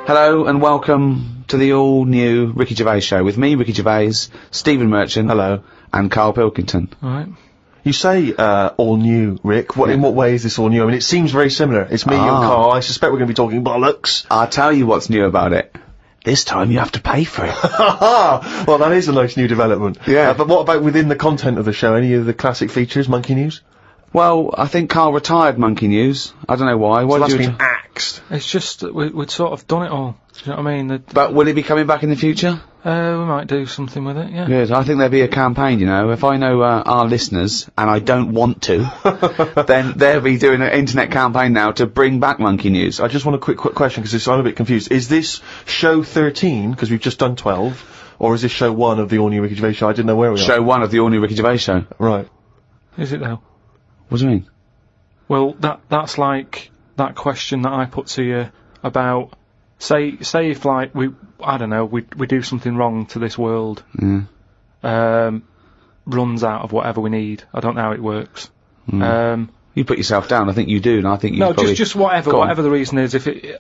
Hello and welcome to the all-new Ricky Gervais show with me, Ricky Gervais, Stephen Merchant, hello, and Carl Pilkington. All right. You say all new, Rick. In what way is this all new? I mean, it seems very similar. It's me and Carl. I suspect we're going to be talking bollocks. I'll tell you what's new about it. This time you have to pay for it. Well, that is a nice new development. Yeah. But what about within the content of the show? Any of the classic features, Monkey News? Well, I think Carl retired Monkey News. I don't know why. So that's been axed. It's just that we'd sort of done it all. Do you know what I mean? But will it be coming back in the future? We might do something with it, yeah. Good. I think there'll be a campaign, you know. If I know our listeners, and I don't want to, then they'll be doing an internet campaign now to bring back Monkey News. I just want a quick question, because I'm a bit confused. Is this show 13, because we've just done 12, or is this show 1 of the all-new Ricky Gervais show? I didn't know where we are. Show 1 of the all-new Ricky Gervais show. Right. Is it now? What do you mean? Well, that's like that question that I put to you about, say if, like, we do something wrong to this world, runs out of whatever we need. I don't know how it works. You put yourself down. I think you do, and I think you. No, probably just whatever the reason is. If it,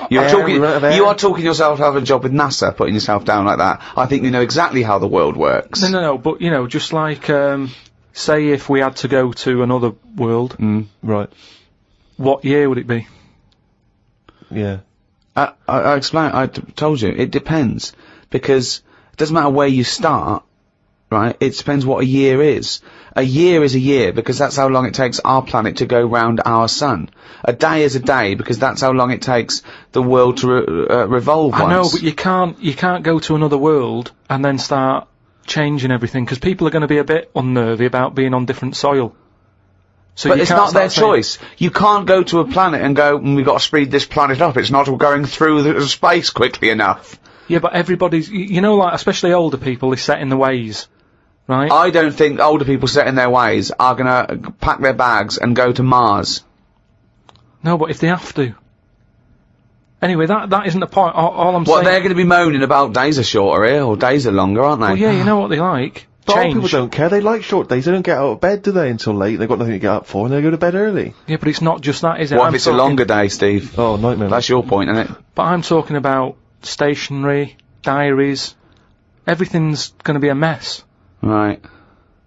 you are talking yourself out of a job with NASA, putting yourself down like that. I think you know exactly how the world works. No, but you know, just like say if we had to go to another world, right? What year would it be? Yeah. I explained. I told you it depends, because it doesn't matter where you start, right? It depends what a year is. A year is a year because that's how long it takes our planet to go round our sun. A day is a day because that's how long it takes the world to revolve once. I know, but you can't go to another world and then start changing everything, because people are going to be a bit unnervy about being on different soil. So but it's not their choice. You can't go to a planet and go, we've got to speed this planet up. It's not going through the space quickly enough. Yeah, but everybody's, you know, like, especially older people, is set in the ways, right? I don't think older people set in their ways are gonna pack their bags and go to Mars. No, but if they have to. Anyway, that isn't the point. All I'm saying... What, they're gonna be moaning about days are shorter here, or days are longer, aren't they? Well, yeah, you know what they like. But old people don't care. They like short days. They don't get out of bed, do they, until late? They've got nothing to get up for, and they go to bed early. Yeah, but it's not just that, is it? What if it's a longer day, Steve? Oh, nightmare. That's your point, isn't it? But I'm talking about stationery, diaries. Everything's going to be a mess. Right.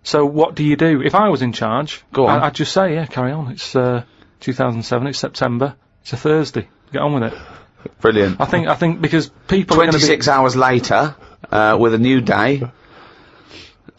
So what do you do? If I was in charge, go on. I'd just say, yeah, carry on. It's 2007. It's September. It's a Thursday. Get on with it. Brilliant. I think because people 26 hours later, with a new day,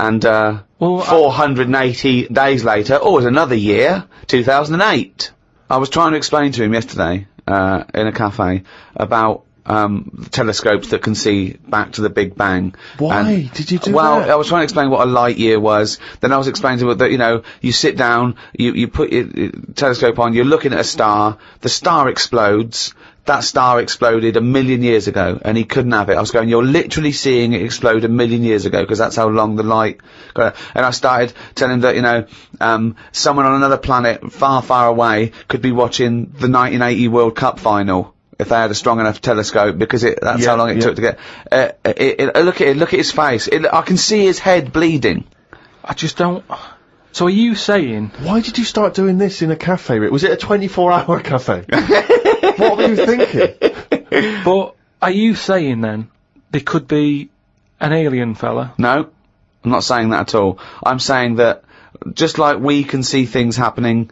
and 480 days later, it's another year, 2008. I was trying to explain to him yesterday, in a cafe, about telescopes that can see back to the Big Bang. Why did you do that? Well, I was trying to explain what a light year was. Then I was explaining to him that, you know, you sit down, you put your telescope on, you're looking at a star, the star explodes. That star exploded 1 million years ago, and he couldn't have it. I was going, you're literally seeing it explode 1 million years ago, because that's how long the light got. And I started telling him that, you know, someone on another planet far, far away could be watching the 1980 World Cup final if they had a strong enough telescope, because that's how long it took to get. Look at his face. I can see his head bleeding. I just don't. So are you saying? Why did you start doing this in a cafe, Rick? Was it a 24-hour cafe? What were you thinking? But are you saying then there could be an alien fella? No, I'm not saying that at all. I'm saying that just like we can see things happening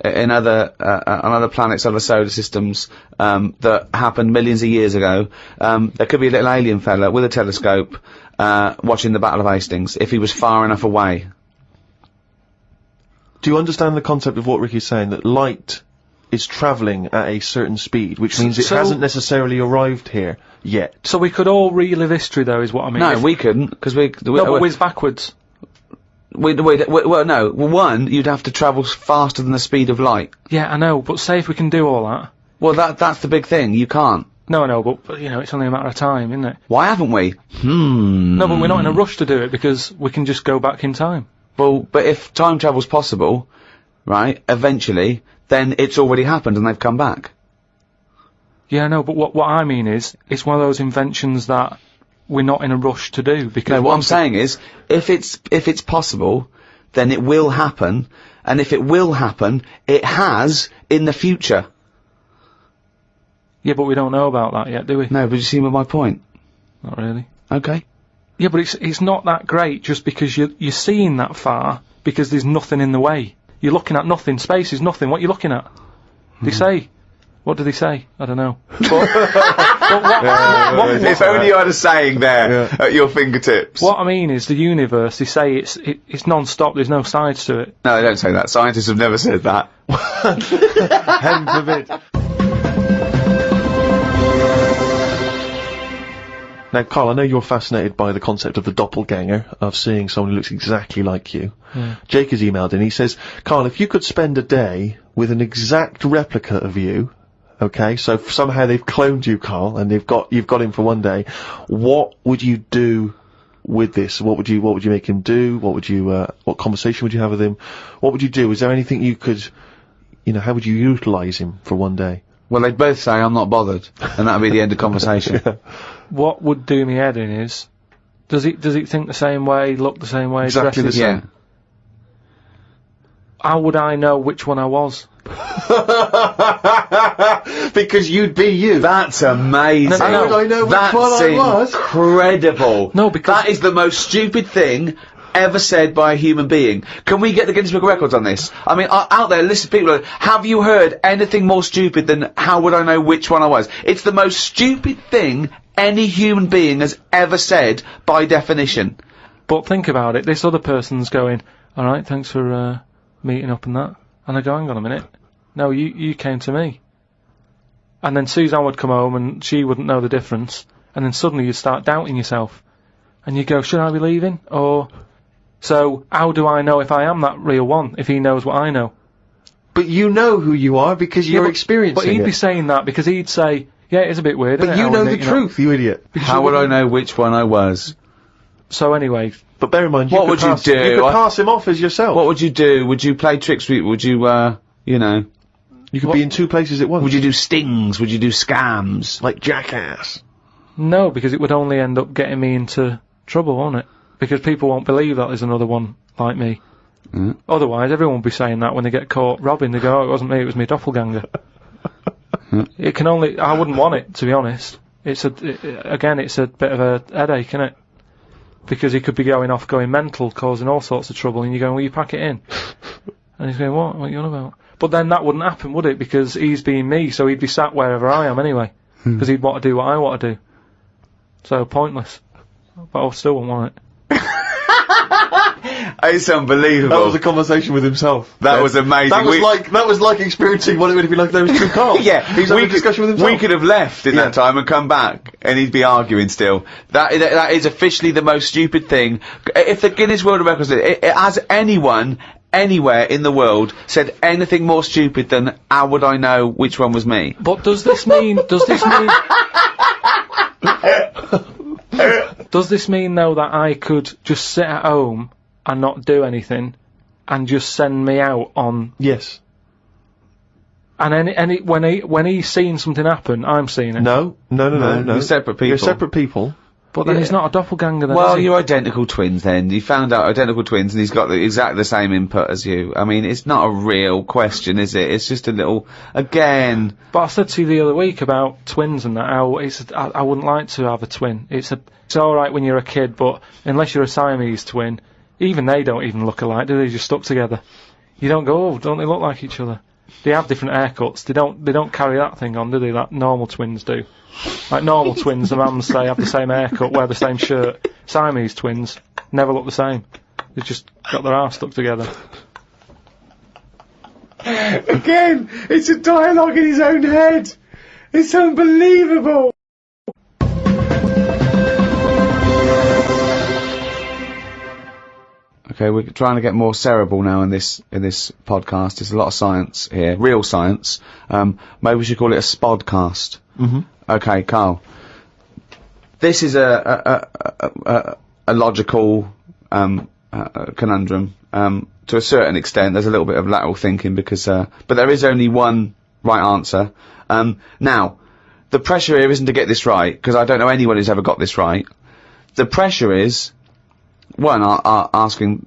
in other on other planets, other solar systems that happened millions of years ago, there could be a little alien fella with a telescope watching the Battle of Hastings if he was far enough away. Do you understand the concept of what Ricky's saying, that light is travelling at a certain speed, which means it hasn't necessarily arrived here yet? So we could all relive history, though, is what I mean. No, we couldn't, because no, but whiz backwards. Well, no. One, you'd have to travel faster than the speed of light. Yeah, I know, but say if we can do all that. Well, that's the big thing. You can't. No, I know, but you know, it's only a matter of time, isn't it? Why haven't we? No, but we're not in a rush to do it, because we can just go back in time. Well, but if time travel's possible, right, eventually, then it's already happened and they've come back. Yeah, no, but what I mean is, it's one of those inventions that we're not in a rush to do, because... No, what I'm saying is, if it's possible, then it will happen, and if it will happen, it has in the future. Yeah, but we don't know about that yet, do we? No, but you see my point? Not really. Okay. Yeah, but it's not that great just because you're seeing that far, because there's nothing in the way. You're looking at nothing. Space is nothing. What are you looking at? They say. What do they say? I don't know. But if only you had a saying there at your fingertips. What I mean is the universe, they say it's non-stop, there's no sides to it. No, they don't say that. Scientists have never said that. Heaven forbid. Now, Carl, I know you're fascinated by the concept of the doppelganger, of seeing someone who looks exactly like you. Yeah. Jake has emailed in, he says, Carl, if you could spend a day with an exact replica of you, okay, so somehow they've cloned you, Carl, and you've got him for one day, what would you do with this? What would you make him do? What conversation would you have with him? What would you do? Is there anything you could, how would you utilise him for one day? Well, they'd both say, I'm not bothered, and that'd be the end of conversation. Yeah. What would do me head in is, does it think the same way, look the same way, Exactly the same. Yeah. How would I know which one I was? Because you'd be you. That's amazing. No, How would I know which That's one I was? incredible. No, because that is the most stupid thing ever said by a human being. Can we get the Guinness Book of Records on this? I mean, out there, listen, people, have you heard anything more stupid than how would I know which one I was? It's the most stupid thing any human being has ever said by definition. But think about it, this other person's going, alright, thanks for meeting up and that. And I go, hang on a minute. No, you came to me. And then Suzanne would come home and she wouldn't know the difference. And then suddenly you'd start doubting yourself. And you go, should I be leaving? Or... So, how do I know if I am that real one, if he knows what I know? But you know who you are because you're experiencing it. But he'd be saying that because he'd say, yeah, it's a bit weird, But isn't it? you know the truth, you idiot. How would I know which one I was? So anyway... But bear in mind, what would you do? You could pass him off as yourself. What would you do? Would you play tricks? Would you, You could be in two places at once. Would you do stings? Would you do scams? Like Jackass? No, because it would only end up getting me into trouble, won't it? Because people won't believe that there's another one like me. Mm. Otherwise, everyone would be saying that when they get caught robbing. They go, oh, it wasn't me, it was my doppelganger. It can only... I wouldn't want it, to be honest. It's again, it's a bit of a headache, isn't it? Because he could be going mental, causing all sorts of trouble, and you're going, will you pack it in? And he's going, what? What are you on about? But then that wouldn't happen, would it? Because he's being me, so he'd be sat wherever I am anyway. Because he'd want to do what I want to do. So, pointless. But I still wouldn't want it. It's unbelievable. That was a conversation with himself. That was amazing. That was like experiencing what it would be like if there was two cars. Yeah, he's having a discussion with himself. We could have left in that time and come back, and he'd be arguing still. That is officially the most stupid thing. If the Guinness World Records, has anyone anywhere in the world said anything more stupid than how would I know which one was me? But does this mean does this mean though that I could just sit at home and not do anything and just send me out on... Yes. And when he's seeing something happen, I'm seeing it. No. You're separate people. You're separate people. But then he's not a doppelganger then, well, is he? you're identical twins then. You found out identical twins and he's got exactly the same input as you. I mean, it's not a real question, is it? It's just a little... Again... But I said to you the other week about twins and that, how I wouldn't like to have a twin. It's alright when you're a kid, but unless you're a Siamese twin, even they don't even look alike, do they? Just stuck together. You don't go, oh, don't they look like each other? They have different haircuts. They don't carry that thing on, do they? Like normal twins do. Like normal twins, the mums say have the same haircut, wear the same shirt. Siamese twins never look the same. They've just got their arse stuck together. Again, it's a dialogue in his own head. It's unbelievable. Okay, we're trying to get more cerebral now in this podcast. There's a lot of science here, real science. Maybe we should call it a spodcast. Mm-hmm. Okay, Carl. This is a logical conundrum. To a certain extent, there's a little bit of lateral thinking because, but there is only one right answer. Now, the pressure here isn't to get this right because I don't know anyone who's ever got this right. The pressure is. One, asking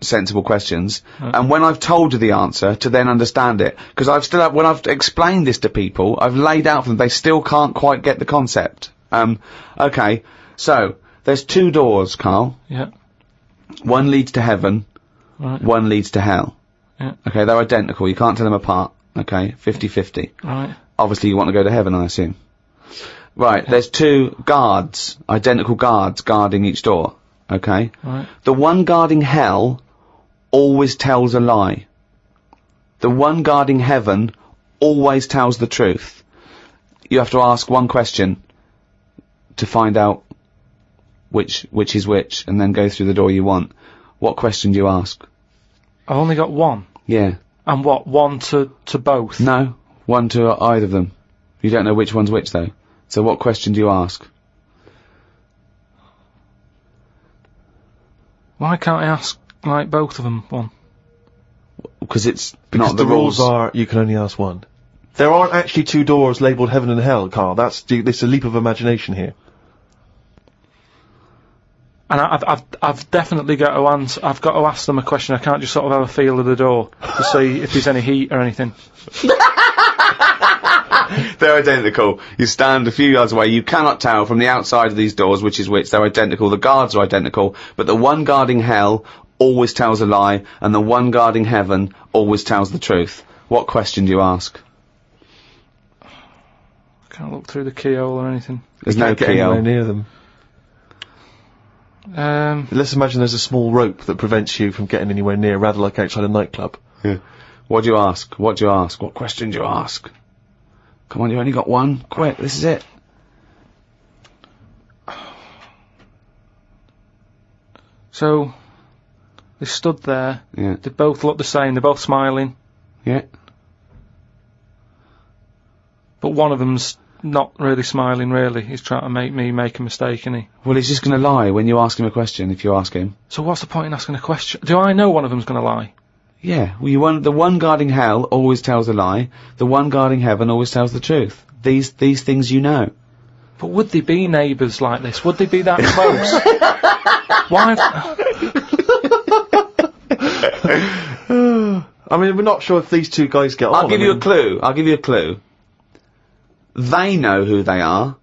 sensible questions, and when I've told you the answer, to then understand it. Because when I've explained this to people, I've laid out for them, they still can't quite get the concept. Okay, so, there's 2 doors, Carl. Yeah. One leads to heaven, Right. one leads to hell. Yeah. Okay, they're identical, you can't tell them apart. Okay, 50-50. Right. Obviously you want to go to heaven, I assume. Right, there's 2 guards, identical guards, guarding each door. Okay? Right. The one guarding hell always tells a lie. The one guarding heaven always tells the truth. You have to ask one question to find out which is which, and then go through the door you want. What question do you ask? I've only got one. Yeah. And what? One to both? No, one to either of them. You don't know which one's which, though. So what question do you ask? Why can't I ask, like, both of them one? Because it's Because not the rules. are you can only ask one. There aren't actually 2 doors labelled heaven and hell, Carl. This is a leap of imagination here. And I've definitely got to answer. I've got to ask them a question. I can't just sort of have a feel of the door to see if there's any heat or anything. They're identical. You stand a few yards away. You cannot tell from the outside of these doors which is which. They're identical. The guards are identical. But the one guarding hell always tells a lie, and the one guarding heaven always tells the truth. What question do you ask? I can't look through the keyhole or anything. There's no Get anywhere keyhole. near them. Let's imagine there's a small rope that prevents you from getting anywhere near, rather like outside a nightclub. Yeah. What do you ask? What do you ask? What question do you ask? Come on, you only got one. Quick, this is it. So, they stood there. Yeah. They both look the same. They're both smiling. Yeah. But one of them's not really smiling, really. He's trying to make me make a mistake, isn't he? Well, he's just going to lie when you ask him a question, if you ask him. So what's the point in asking a question? Do I know one of them's going to lie? Yeah, well, the one guarding hell always tells a lie. The one guarding heaven always tells the truth. These things you know. But would they be neighbours like this? Would they be that close? Why? I mean, we're not sure if these 2 guys get on. I'll give you a clue. I'll give you a clue. They know who they are,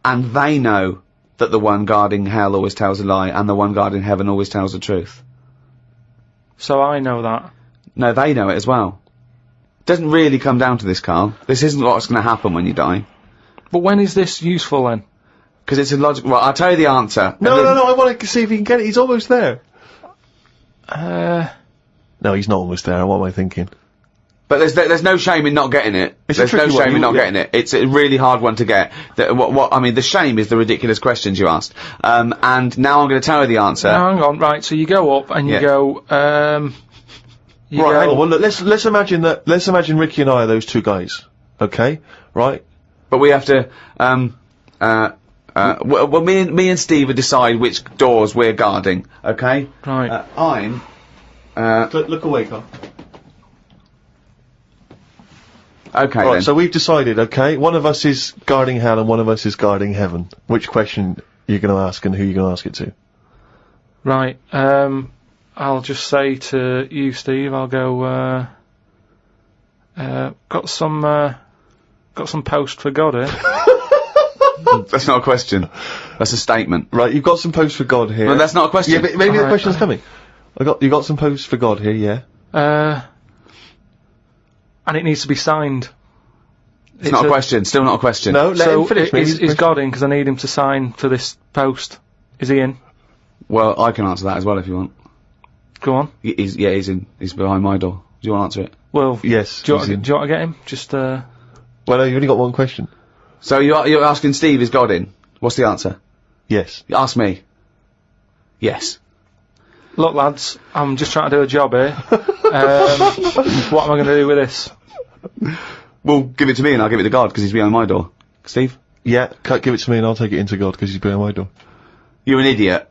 and they know that the one guarding hell always tells a lie, and the one guarding heaven always tells the truth. So I know that. No, they know it as well. Doesn't really come down to this, Carl. This isn't what's going to happen when you die. But when is this useful then? Because it's a logical... Well, I'll tell you the answer. No, I want to see if he can get it. He's almost there. No, he's not almost there. What am I thinking? But there's no shame in not getting it. It's a There's no tricky one, shame in not yeah. getting it. It's a really hard one to get. I mean, the shame is the ridiculous questions you asked. And now I'm going to tell you the answer. No, hang on, right, so you go up and you Yeah. go, Right, hang on. Well, look, let's imagine that. Let's imagine Ricky and I are those 2 guys. Okay, right? But we have to, well, me and Steve will decide which doors we're guarding, okay? Right. Look away, Carl. Okay Right, then. so we've decided. Okay, one of us is guarding hell and one of us is guarding heaven. Which question are you going to ask and who are you going to ask it to? Right, I'll just say to you, Steve, I'll go, got some post for God here. That's not a question. That's a statement. Right, you've got some posts for God here. Well, that's not a question. Yeah, but maybe the Alright. question's coming. You got some posts for God here, yeah. And it needs to be signed. It's not a question. Still not a question. No, let So him finish. Maybe is God in? Because I need him to sign for this post. Is he in? Well, I can answer that as well if you want. Go on. He's in. He's behind my door. Do you want to answer it? Well, Yes. do you he's in. want to get him? Just Well, no, you've only got one question. So you're asking Steve, is God in? What's the answer? Yes. You ask me. Yes. look, lads, I'm just trying to do a job here. What am I going to do with this? Well, give it to me and I'll give it to God because he's behind my door. Steve? Yeah, give it to me and I'll take it into God because he's behind my door. You're an idiot.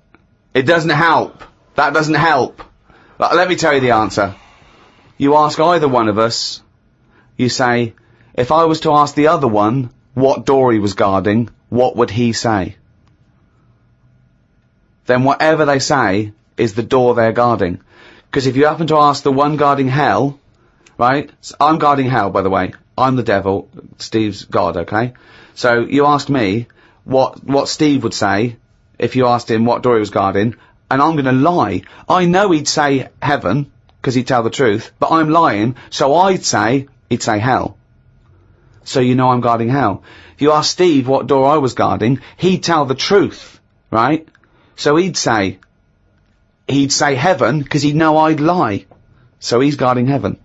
It doesn't help. That doesn't help. Let me tell you the answer. You ask either one of us, you say, if I was to ask the other one what door he was guarding, what would he say? Then whatever they say is the door they're guarding. Because if you happen to ask the one guarding hell, right? I'm guarding hell, by the way. I'm the devil. Steve's God, okay? So you asked me what Steve would say if you asked him what door he was guarding, and I'm gonna lie. I know he'd say heaven, because he'd tell the truth, but I'm lying, so he'd say hell. So you know I'm guarding hell. If you ask Steve what door I was guarding, he'd tell the truth, right? So he'd say heaven, because he'd know I'd lie. So he's guarding heaven.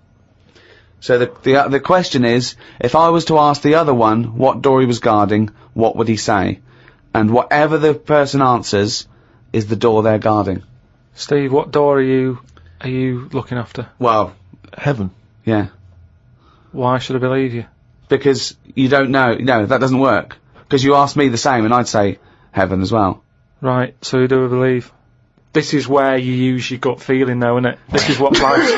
So the question is, if I was to ask the other one what door he was guarding, what would he say? And whatever the person answers is the door they're guarding. Steve, what door are you looking after? Well, Heaven. yeah. Why should I believe you? Because you don't know. No, that doesn't work. Because you asked me the same, and I'd say heaven as well. Right, so who do I believe? This is where you use your gut feeling, though, isn't it? This is what life's...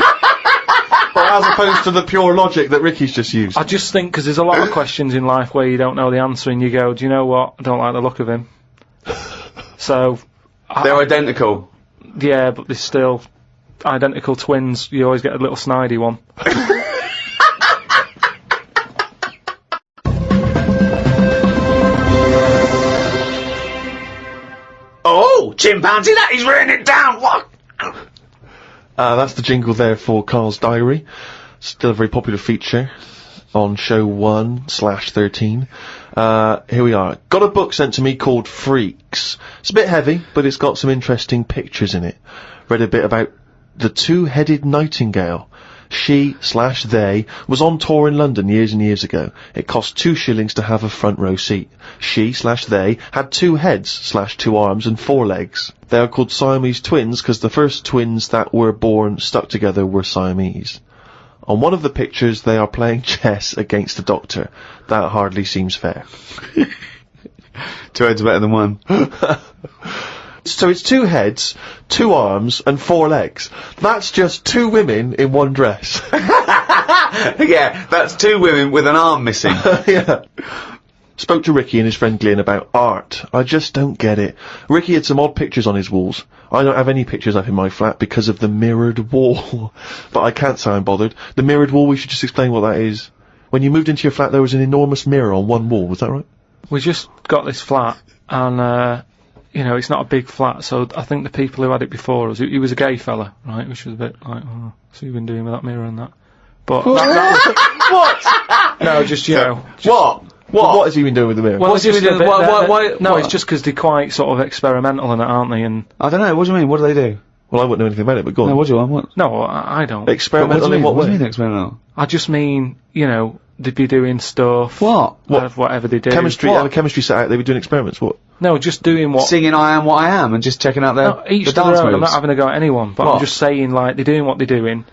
But as opposed to the pure logic that Ricky's just used. I just think, because there's a lot of questions in life where you don't know the answer, and you go, do you know what? I don't like the look of him. So... They're identical. Yeah, but they're still identical twins. You always get a little snidey one. Oh, chimpanzee, that is raining it down. What? That's the jingle there for Carl's Diary. Still a very popular feature on show 1/13. Here we are. Got a book sent to me called Freaks. It's a bit heavy, but it's got some interesting pictures in it. Read a bit about the two-headed nightingale. She/they was on tour in London years and years ago. It cost 2 shillings to have a front row seat. She/they had 2 heads/2 arms and 4 legs. They are called Siamese twins because the first twins that were born stuck together were Siamese. On one of the pictures, they are playing chess against a doctor. That hardly seems fair. 2 heads are better than 1. So it's 2 heads, 2 arms, and 4 legs. That's just 2 women in one dress. Yeah, that's 2 women with an arm missing. Yeah. Spoke to Ricky and his friend Glyn about art. I just don't get it. Ricky had some odd pictures on his walls. I don't have any pictures up in my flat because of the mirrored wall. But I can't say I'm bothered. The mirrored wall, we should just explain what that is. When you moved into your flat, there was an enormous mirror on one wall, was that right? We just got this flat, and, you know, it's not a big flat, so I think the people who had it before us, he was a gay fella, right, which was a bit like, oh, so you've been doing with that mirror and that. But that What? no, just, you know. Just, What? What has he been doing with the mirror? Well, What's it's he just been a bit, doing? Why- no, what? it's just because they're quite sort of experimental in it, aren't they? And I don't know, what do you mean? What do they do? Well, I wouldn't know anything about it, but go on. No, what do you want? What? no, I don't. Experimental in what What do you way? mean experimental? I just mean, you know, they'd be doing stuff. What? Whatever they do. Chemistry, What? have a chemistry set out, they were doing experiments, what? No, just doing what. Singing I Am What I Am and just checking out No, each the to their dance own. I'm moves. not having a go at anyone, but What? I'm just saying, like, they're doing what they're doing,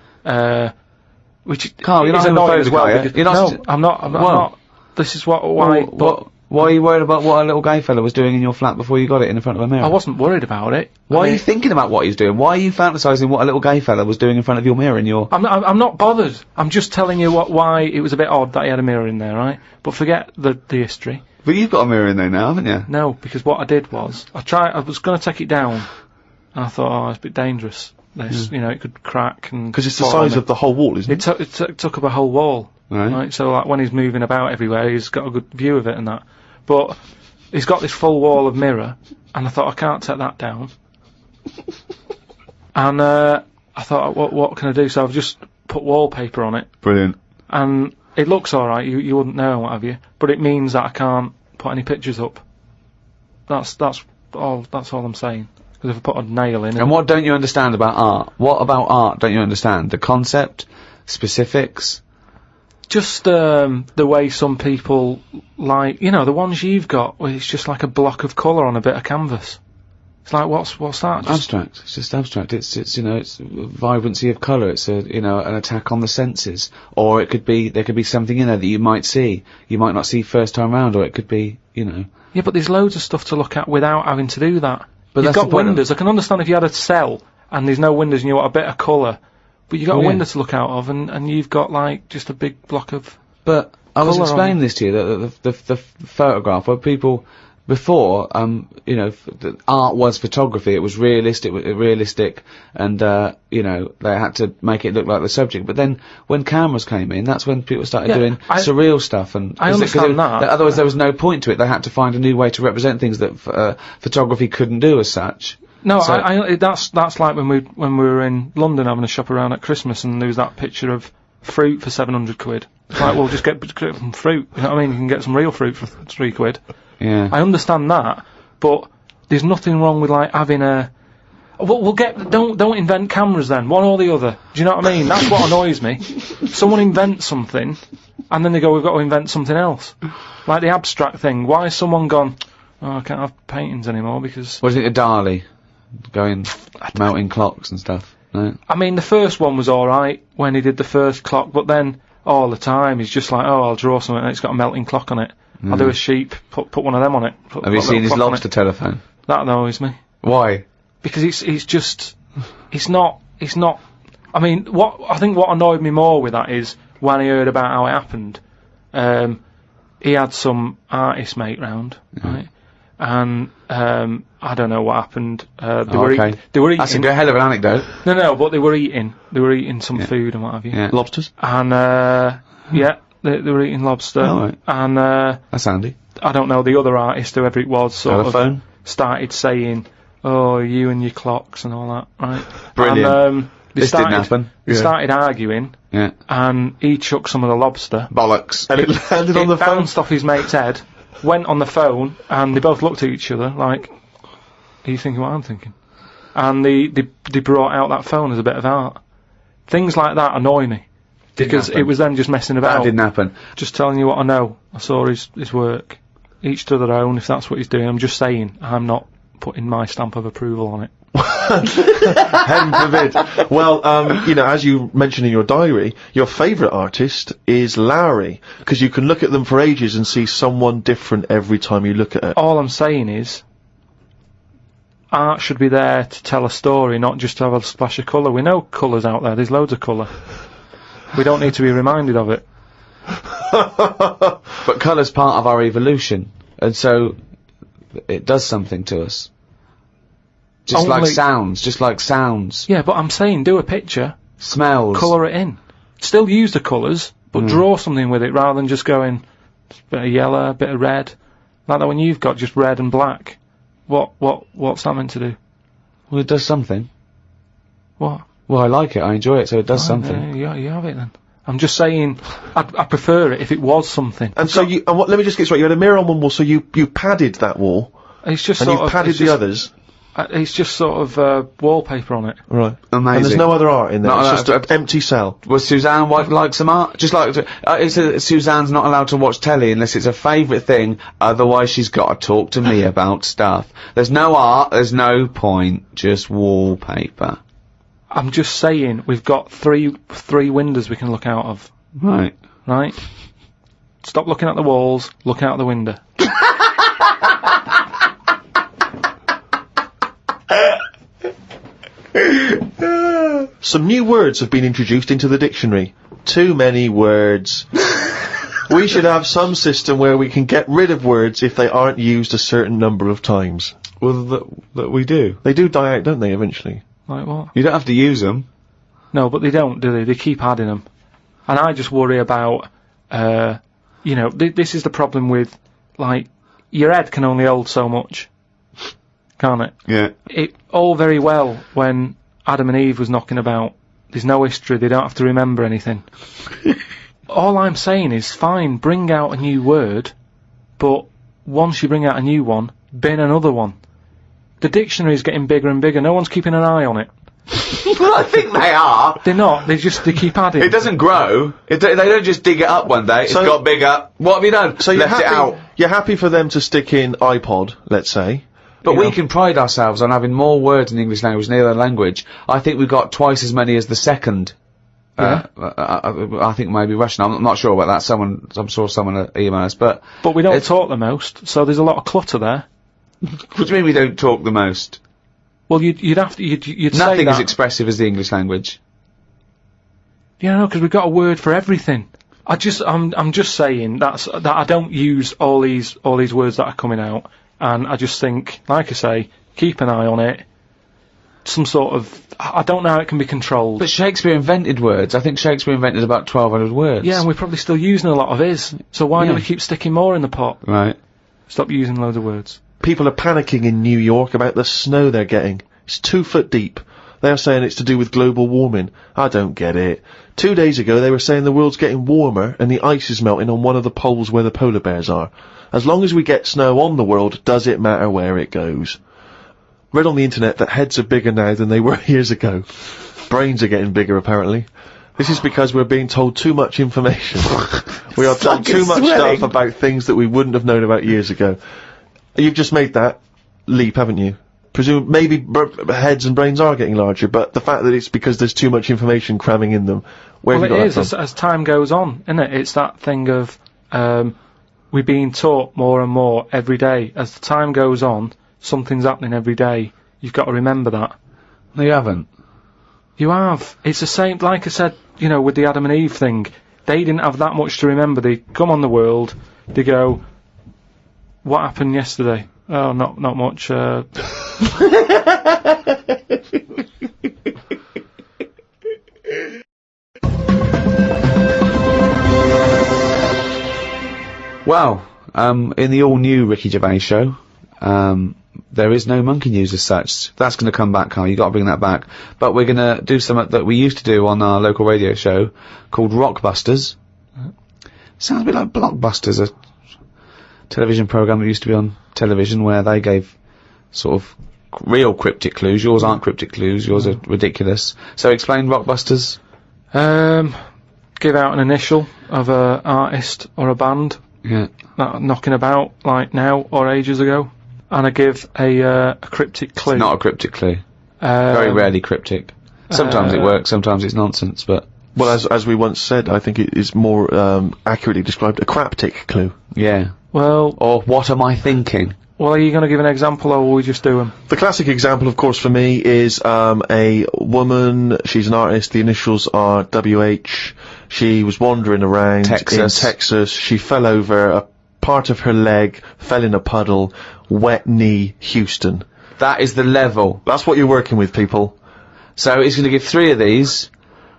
which Carl, you're is not annoying as well. homophobic, are you? Because, You're not no, st- I'm not. I'm Well. not. This is why. But Why are you worried about what a little gay fella was doing in your flat before you got it in front of a mirror? I wasn't worried about it. Why I are mean, you thinking about what he's doing? Why are you fantasising what a little gay fella was doing in front of your mirror in your... I'm not bothered. I'm just telling you why it was a bit odd that he had a mirror in there, right? But forget the history. But you've got a mirror in there now, haven't you? No, because what I did was I was going to take it down, and I thought, oh, it's a bit dangerous. This, you know, it could crack and. Because it's the fall on size me. of the whole wall, isn't it? It took up a whole wall. Right. So like when he's moving about everywhere, he's got a good view of it and that. But he's got this full wall of mirror, and I thought I can't take that down. And I thought, what can I do? So I've just put wallpaper on it, Brilliant. and it looks all right. You wouldn't know and what have you, but it means that I can't put any pictures up. That's all I'm saying. Because if I put a nail in, And what don't you understand about art? What about art don't you understand? The concept? Specifics? just the way some people like, you know, the ones you've got, where it's just like a block of colour on a bit of canvas. It's like, what's that? Just Abstract. It's just abstract. It's you know, it's vibrancy of colour. It's a, you know, an attack on the senses. Or it could be, there could be something in there that you might see. You might not see first time round, or it could be, you know. Yeah, but there's loads of stuff to look at without having to do that. But You've that's got the point of- windows. I can understand if you had a cell and there's no windows and you want a bit of colour, but you've got Well, a yeah. window to look out of, and you've got like just a big block of. But I was Colour explaining on. this to you, that the photograph where people before, you know, art was photography. It was realistic, and you know, they had to make it look like the subject. But then, when cameras came in, that's when people started doing surreal stuff. And I understand that. Otherwise, there was no point to it. They had to find a new way to represent things that photography couldn't do as such. No, so that's like when we were in London having a shop around at Christmas, and there was that picture of fruit for 700 quid. Like, well, just get some fruit. You know what I mean? You can get some real fruit for 3 quid. Yeah. I understand that, but there's nothing wrong with like having a. We'll get. Don't invent cameras then. One or the other. Do you know what I mean? That's what annoys me. Someone invents something, and then they go, "We've got to invent something else." Like the abstract thing. Why has someone gone? Oh, I can't have paintings anymore because. What do you think of Dali? Going melting clocks and stuff. No? I mean, the first one was alright when he did the first clock, but then all the time he's just like, oh, I'll draw something and it's got a melting clock on it. I'll do a sheep, put one of them on it. Have you seen his lobster telephone? That annoys me. Why? Because it's not, I mean, what annoyed me more with that is when I heard about how it happened, he had some artist mate round, right? And, I don't know what happened. They were eating. That's a hell of an anecdote. No, but they were eating some food and what have you. Yeah. Lobsters? And, yeah, they were eating lobster. Oh, right. And, that's handy. I don't know, the other artist, whoever it was, sort Telephone? of started saying, oh, you and your clocks and all that, right? Brilliant. And, this didn't happen. They started arguing. Yeah. And he chucked some of the lobster. Bollocks. And it landed on the phone. It bounced off his mate's head, went on the phone, and they both looked at each other like, are you thinking what I'm thinking? And they brought out that phone as a bit of art. Things like that annoy me. Because it was them just messing about. That didn't happen. Just telling you what I know. I saw his work. Each to their own, if that's what he's doing. I'm just saying, I'm not putting my stamp of approval on it. Heaven forbid. Well, you know, as you mentioned in your diary, your favourite artist is Lowry, because you can look at them for ages and see someone different every time you look at it. All I'm saying is, art should be there to tell a story, not just to have a splash of colour. We know colour's out there, there's loads of colour. We don't need to be reminded of it. But colour's part of our evolution, and so it does something to us. Just like sounds. Yeah, but I'm saying do a picture. Smells. Colour it in. Still use the colours, but draw something with it rather than just going, a bit of yellow, a bit of red. Like that when you've got just red and black. What's that meant to do? Well, it does something. What? Well, I like it, I enjoy it, so it does something. Yeah, you have it then. I'm just saying, I prefer it if it was something. And so let me just get straight, you had a mirror on one wall, so you padded that wall. It's just and you padded the others. It's just sort of wallpaper on it. Right. Amazing. And there's no other art in there. It's just an empty cell. Was Suzanne like some art? Just like Suzanne's not allowed to watch telly unless it's a favourite thing. Otherwise, she's got to talk to me about stuff. There's no art. There's no point. Just wallpaper. I'm just saying we've got three windows we can look out of. Right. Right. Stop looking at the walls. Look out the window. Some new words have been introduced into the dictionary. Too many words. We should have some system where we can get rid of words if they aren't used a certain number of times. Well, that we do. They do die out, don't they, eventually? Like what? You don't have to use them. No, but they don't, do they? They keep adding them. And I just worry about, you know, this is the problem with, like, your head can only hold so much. Can't it? Yeah. It all very well when Adam and Eve was knocking about. There's no history. They don't have to remember anything. All I'm saying is, fine, bring out a new word, but once you bring out a new one, bin another one. The dictionary's getting bigger and bigger. No one's keeping an eye on it. Well, I think they are. They're not. They keep adding. It doesn't grow. They don't just dig it up one day. It's got bigger. What have you done? So left it out. You're happy for them to stick in iPod, let's say. But we can pride ourselves on having more words in the English language than any other language. I think we've got twice as many as the second. Yeah. I think maybe Russian. I'm not sure about that. I'm sure someone email us, but we don't talk the most, so there's a lot of clutter there. What do you mean we don't talk the most? Well, you'd have to. You'd say that. Nothing as expressive as the English language. Yeah, no, because we've got a word for everything. I'm just saying that I don't use all these words that are coming out. And I just think, like I say, keep an eye on it. Some sort of, I don't know how it can be controlled. But Shakespeare invented words. I think Shakespeare invented about 1,200 words. Yeah, and we're probably still using a lot of his. So why do Yeah. we keep sticking more in the pot? Right. Stop using loads of words. People are panicking in New York about the snow they're getting. It's 2 foot deep. They're saying it's to do with global warming. I don't get it. 2 days ago they were saying the world's getting warmer and the ice is melting on one of the poles where the polar bears are. As long as we get snow on the world, does it matter where it goes? Read on the internet that heads are bigger now than they were years ago. Brains are getting bigger, apparently. This is because we're being told too much information. We are told too much stuff about things that we wouldn't have known about years ago. You've just made that leap, haven't you? Maybe heads and brains are getting larger, but the fact that it's because there's too much information cramming in them. Where have you got that from? As time goes on, isn't it? It's that thing of we're being taught more and more every day. As the time goes on, something's happening every day. You've got to remember that. No, you haven't. You have. It's the same, like I said, with the Adam and Eve thing. They didn't have that much to remember. They come on the world, they go, what happened yesterday? Oh, not much. Well, in the all-new Ricky Gervais show, there is no monkey news as such. That's going to come back, Carl. You've got to bring that back. But we're going to do something that we used to do on our local radio show called Rockbusters. Sounds a bit like Blockbusters, a television programme that used to be on television where they gave sort of real cryptic clues. Yours aren't cryptic clues. Yours are ridiculous. So explain Rockbusters. Give out an initial of a artist or a band. Yeah. That are knocking about like now or ages ago. And I give a cryptic clue. It's not a cryptic clue. Very rarely cryptic. Sometimes it works, sometimes it's nonsense, but... Well, as we once said, I think it is more accurately described a craptic clue. Yeah. Well... Or what am I thinking? Well, are you going to give an example, or will we just do them? The classic example, of course, for me is a woman. She's an artist. The initials are WH. She was wandering around in Texas. She fell over. A part of her leg fell in a puddle. Wet knee, Houston. That is the level. That's what you're working with, people. So he's going to give 3 of these.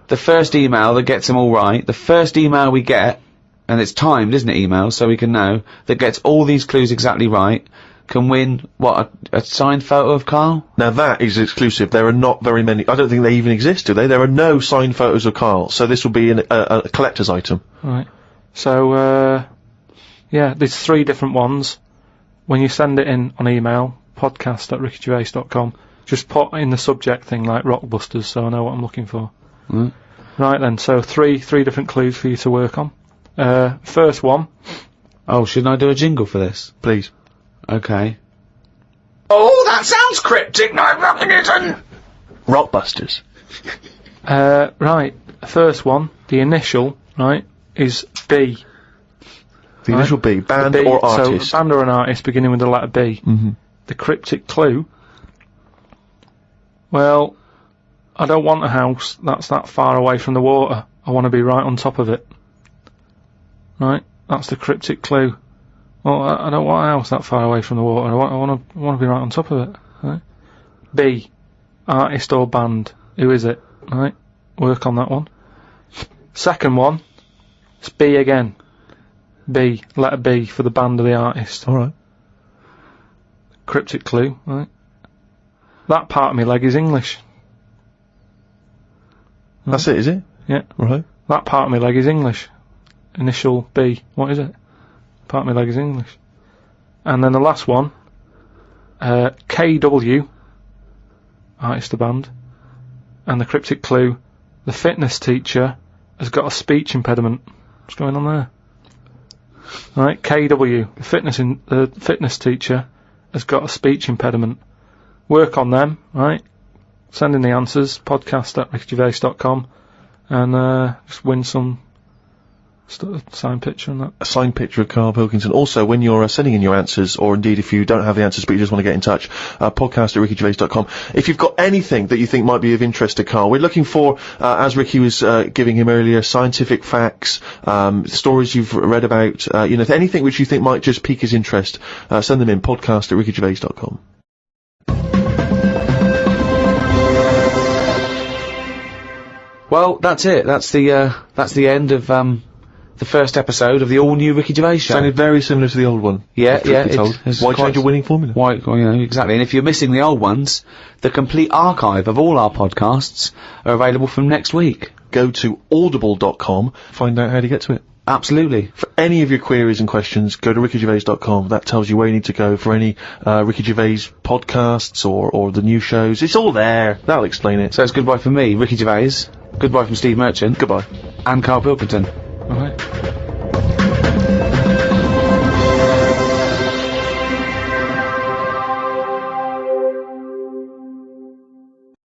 The first email that gets them all right. The first email we get, and it's timed, isn't it, email, so we can know, that gets all these clues exactly right, can win, what, a signed photo of Carl? Now that is exclusive. There are not very many. I don't think they even exist, do they? There are no signed photos of Carl, so this will be a collector's item. Right. So, yeah, there's 3 different ones. When you send it in on email, podcast@rickygervais.com, just put in the subject thing like Rockbusters, so I know what I'm looking for. Mm. Right then, so three different clues for you to work on. First one. Oh, shouldn't I do a jingle for this? Please. Okay. Oh, that sounds cryptic, no, fucking isn't! Rockbusters. Right, first one, the initial, right, is B. The initial B, band B, or artist? So, band or an artist beginning with the letter B. Mm-hmm. The cryptic clue, well, I don't want a house that's that far away from the water. I want to be right on top of it. Right, that's the cryptic clue. Well, I don't want a house that far away from the water. I want to be right on top of it. Right? B, artist or band. Who is it? Right, work on that one. Second one, it's B again. B, letter B for the band or the artist. Alright. Cryptic clue, right? That part of my leg is English. Right. That's it, is it? Yeah. Right. That part of my leg is English. Initial B. What is it? Part of my leg is English. And then the last one, KW, artist or band. And the cryptic clue, the fitness teacher has got a speech impediment. What's going on there? Right, KW, the fitness teacher has got a speech impediment. Work on them, right? Send in the answers, podcast@rickygervais.com, and just win some Signed picture and that. A signed picture of Carl Pilkington. Also, when you're sending in your answers, or indeed if you don't have the answers but you just want to get in touch, podcast@rickygervais.com. If you've got anything that you think might be of interest to Carl, we're looking for, as Ricky was giving him earlier, scientific facts, stories you've read about, anything which you think might just pique his interest, send them in, podcast@rickygervais.com. Well, that's it. That's the end of the first episode of the all-new Ricky Gervais show. Sounded very similar to the old one. Yeah, if truth be told. Why change a winning formula? Why, exactly. And if you're missing the old ones, the complete archive of all our podcasts are available from next week. Go to audible.com, find out how to get to it. Absolutely. For any of your queries and questions, go to rickygervais.com. That tells you where you need to go for any Ricky Gervais podcasts or the new shows. It's all there. That'll explain it. So it's goodbye from me, Ricky Gervais. Goodbye from Steve Merchant. Goodbye. And Carl Pilkington. All right.